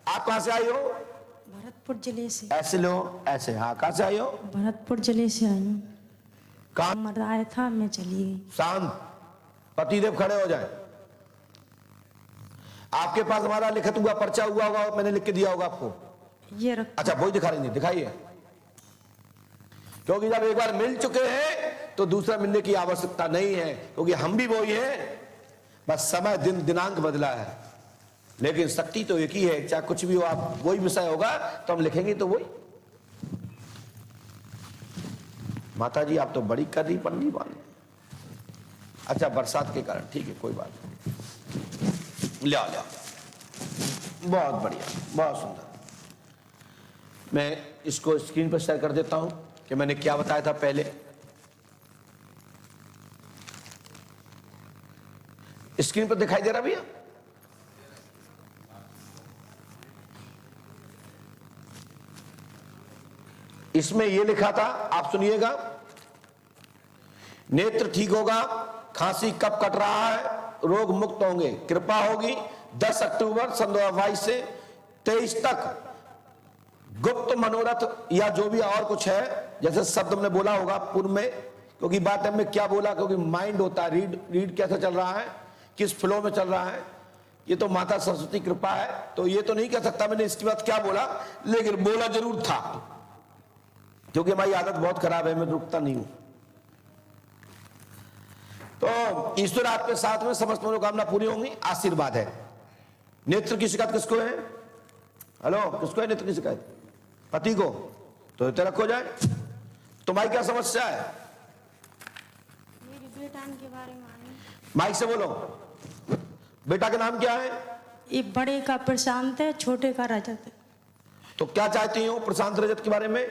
आप कहां से आई हो? भरतपुर जिले से। ऐसे लो, ऐसे। हाँ, कहां से आई हो? भरतपुर जिले से आई हूँ। कहां? मर आया था, मैं चली गई। शांत, पतिदेव खड़े हो जाए। आपके पास हमारा लिखित हुआ पर्चा हुआ होगा और मैंने लिख के दिया होगा आपको। ये रख। अच्छा, वही दिखा रही, दिखाइए। क्योंकि जब एक बार मिल चुके हैं तो दूसरा मिलने की आवश्यकता नहीं है, क्योंकि हम भी वही हैं, बस समय दिनांक बदला है, लेकिन शक्ति तो एक ही है। चाहे कुछ भी हो, आप वही विषय होगा तो हम लिखेंगे तो वही। माता जी आप तो बड़ी करनी पड़नी वाली। अच्छा, बरसात के कारण, ठीक है, कोई बात नहीं। ले ले, बहुत बढ़िया, बहुत सुंदर। मैं इसको स्क्रीन पर शेयर कर देता हूं कि मैंने क्या बताया था पहले। स्क्रीन पर दिखाई दे रहा भैया? इसमें यह लिखा था, आप सुनिएगा। नेत्र ठीक होगा, खांसी कब कट रहा है, रोग मुक्त होंगे, कृपा होगी। 10 अक्टूबर सन 2022 से 23 तक गुप्त मनोरथ या जो भी और कुछ है, जैसे शब्द हमने बोला होगा पूर्व में, क्योंकि बात टाइम में क्या बोला, क्योंकि माइंड होता है, रीड कैसे चल रहा है, किस फ्लो में चल रहा है, ये तो माता सरस्वती कृपा है। तो ये तो नहीं कह सकता मैंने इसके बाद क्या बोला, लेकिन बोला जरूर था, क्योंकि हमारी आदत बहुत खराब है, मैं रुकता नहीं हूं। तो ईश्वर आपके साथ में, समस्त मनोकामना पूरी होंगी, आशीर्वाद है। नेत्र की शिकायत किसको है? हेलो, किसको है नेत्र की शिकायत? पति को? तो इतना रखो जाए। तुम्हारी क्या समस्या है? मेरी बेटा के बारे में। माइक से बोलो। बेटा का नाम क्या है? ये बड़े का प्रशांत है, छोटे का रजत है। तो क्या चाहती हो प्रशांत रजत के बारे में?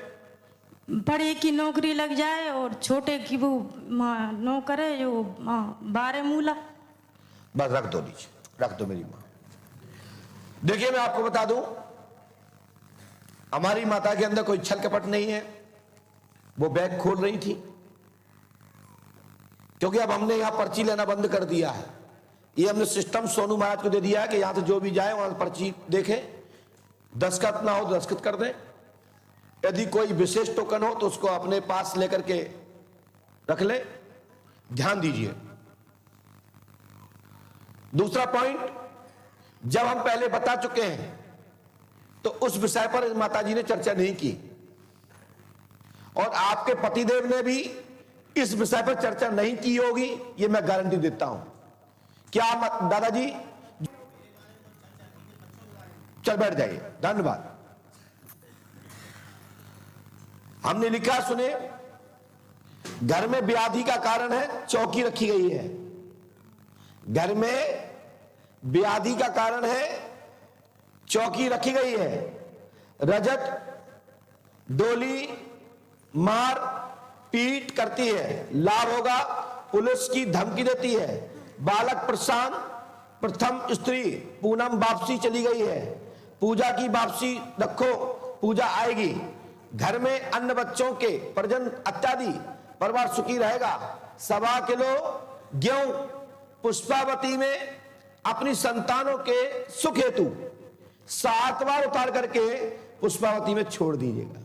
बड़े की नौकरी लग जाए और छोटे की वो नौकर है जो 12 मूला। बस रख दो नीचे, रख दो मेरी माँ। देखिए, मैं आपको बता दूं, हमारी माता के अंदर कोई छल कपट नहीं है। वो बैग खोल रही थी, क्योंकि अब हमने यहां पर्ची लेना बंद कर दिया है। ये हमने सिस्टम सोनू महाराज को दे दिया है कि यहां से जो भी जाए वहां पर्ची देखे, दस्तखत ना हो तो दस्तखत कर दें। यदि कोई विशेष टोकन हो तो उसको अपने पास लेकर के रख ले। ध्यान दीजिए। दूसरा पॉइंट, जब हम पहले बता चुके हैं तो उस विषय पर माताजी ने चर्चा नहीं की, और आपके पतिदेव ने भी इस विषय पर चर्चा नहीं की होगी, ये मैं गारंटी देता हूं। क्या दादाजी? चल बैठ जाइए, धन्यवाद। हमने लिखा, सुने, घर में व्याधि का कारण है चौकी रखी गई है। घर में व्याधि का कारण है चौकी रखी गई है। रजत डोली मार पीट करती है, लाभ होगा, पुलिस की धमकी देती है। बालक प्रशांत, प्रथम स्त्री पूनम वापसी चली गई है, पूजा की वापसी रखो, पूजा आएगी। घर में अन्य बच्चों के प्रजन इत्यादि, परिवार सुखी रहेगा। 1.25 किलो गेहूं पुष्पावती में अपनी संतानों के सुख हेतु 7 बार उतार करके पुष्पावती में छोड़ दीजिएगा।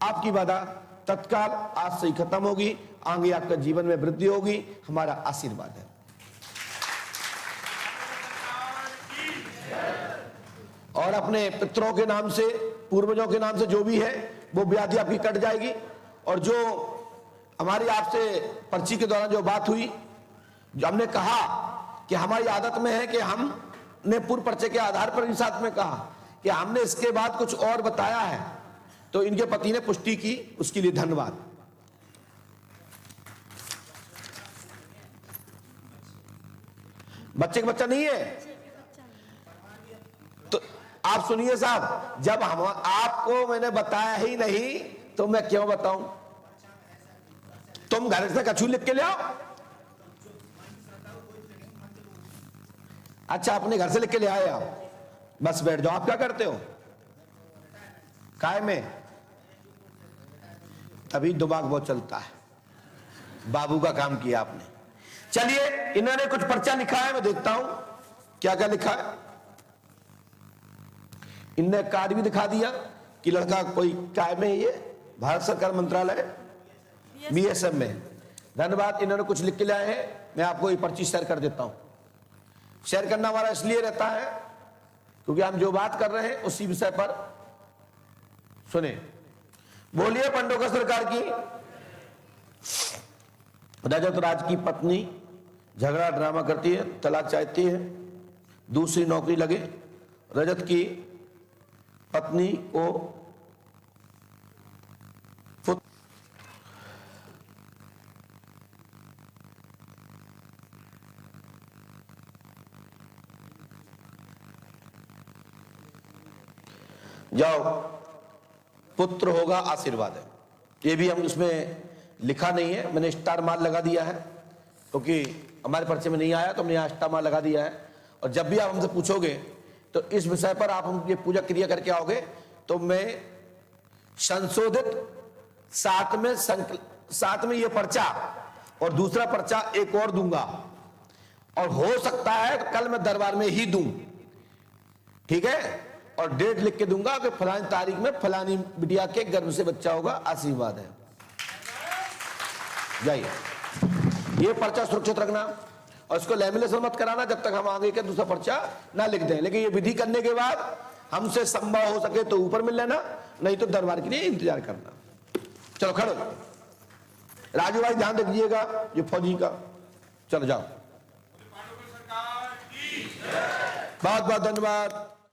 आपकी बाधा तत्काल आज से ही खत्म होगी, आगे आपका जीवन में वृद्धि होगी, हमारा आशीर्वाद है। और अपने पितरों के नाम से, पूर्वजों के नाम से जो भी है वो व्याधि आपकी कट जाएगी। और जो हमारी आपसे पर्ची के दौरान जो बात हुई, जो हमने कहा कि हमारी आदत में है कि हमने पूर्व पर्चे के आधार पर इन साथ में कहा कि हमने इसके बाद कुछ और बताया है, तो इनके पति ने पुष्टि की, उसके लिए धन्यवाद। बच्चे का बच्चा नहीं है तो आप सुनिए साहब, जब हम आपको मैंने बताया ही नहीं तो मैं क्यों बताऊं? तुम घर से कछू लिख के ले आओ। अच्छा, अपने घर से लिख के ले आए आप, बस बैठ जाओ। आप क्या करते हो? काय में तभी दिमाग बहुत चलता है। बाबू का काम किया आपने। चलिए, इन्होंने कुछ पर्चा लिखा है, मैं देखता हूं क्या क्या लिखा है। इनने कार्ड भी दिखा दिया कि लड़का कोई काय में है, ये भारत सरकार मंत्रालय बीएसएफ में। धन्यवाद। इन्होंने कुछ लिख के लाए हैं, मैं आपको ये पर्ची शेयर कर देता हूं। शेयर करना हमारा इसलिए रहता है क्योंकि हम जो बात कर रहे हैं उसी विषय पर सुने। बोलिए पंडोका सरकार की। रजत राज की पत्नी झगड़ा ड्रामा करती है, तलाक चाहती है, दूसरी नौकरी लगे। रजत की पत्नी को जाओ पुत्र होगा आशीर्वाद है। ये भी हम उसमें लिखा नहीं है, मैंने स्टार मार्क लगा दिया है क्योंकि हमारे पर्चे में नहीं आया तो हमने यहाँ स्टार मार्क लगा दिया है। और जब भी आप हमसे पूछोगे तो इस विषय पर आप हम ये पूजा क्रिया करके आओगे तो मैं संशोधित साथ में ये पर्चा और दूसरा पर्चा एक और दूंगा, और हो सकता है तो कल मैं दरबार में ही दूं, ठीक है। और डेट लिख के दूंगा कि फलानी तारीख में फलानी बिटिया के गर्भ से बच्चा होगा, आशीर्वाद है। जाइए, ये पर्चा सुरक्षित रखना और इसको लैमिनेशन मत कराना जब तक हम आगे के दूसरा पर्चा ना लिख दें। लेकिन ये विधि करने के बाद हमसे संभव हो सके तो ऊपर मिल लेना, नहीं तो दरबार के लिए इंतजार करना। चलो खड़ो, राजू भाई ध्यान रखिएगा ये फौजी का। चलो जाओ, बहुत बहुत धन्यवाद।